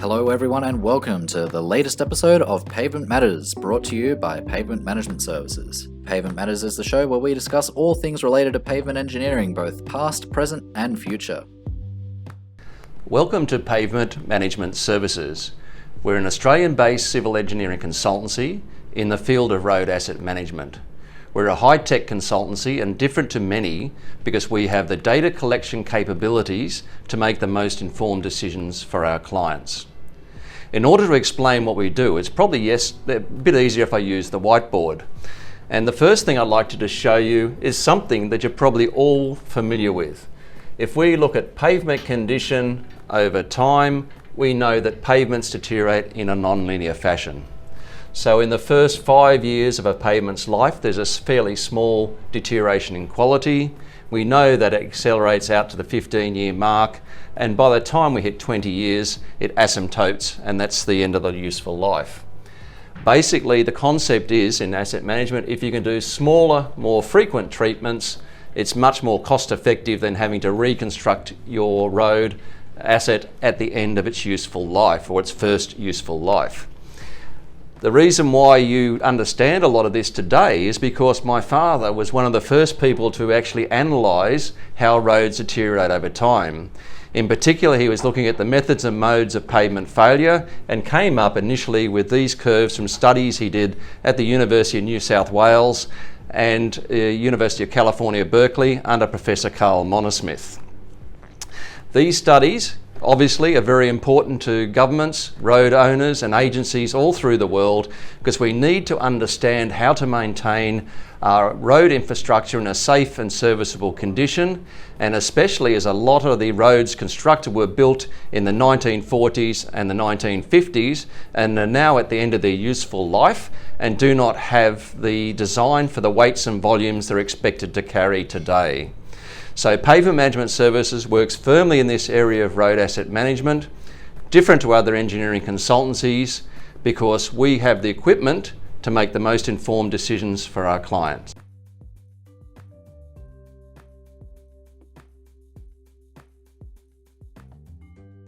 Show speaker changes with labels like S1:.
S1: Hello everyone and welcome to the latest episode of Pavement Matters, brought to you by Pavement Management Services. Pavement Matters is the show where we discuss all things related to pavement engineering, both past, present and future.
S2: Welcome to Pavement Management Services. We're an Australian-based civil engineering consultancy in the field of road asset management. We're a high-tech consultancy and different to many because we have the data collection capabilities to make the most informed decisions for our clients. In order to explain what we do, it's probably a bit easier if I use the whiteboard. And the first thing I'd like to just show you is something that you're probably all familiar with. If we look at pavement condition over time, we know that pavements deteriorate in a non-linear fashion. So in the first 5 years of a pavement's life, there's a fairly small deterioration in quality. We know that it accelerates out to the 15-year mark, and by the time we hit 20 years, it asymptotes, and that's the end of the useful life. Basically, the concept is, in asset management, if you can do smaller, more frequent treatments, it's much more cost-effective than having to reconstruct your road asset at the end of its useful life, or its first useful life. The reason why you understand a lot of this today is because my father was one of the first people to actually analyse how roads deteriorate over time. In particular, he was looking at the methods and modes of pavement failure and came up initially with these curves from studies he did at the University of New South Wales and University of California, Berkeley, under Professor Carl Monesmith. These studies obviously are very important to governments, road owners and agencies all through the world because we need to understand how to maintain our road infrastructure in a safe and serviceable condition, and especially as a lot of the roads constructed were built in the 1940s and the 1950s and are now at the end of their useful life and do not have the design for the weights and volumes they're expected to carry today. So Pavement Management Services works firmly in this area of road asset management, different to other engineering consultancies, because we have the equipment to make the most informed decisions for our clients.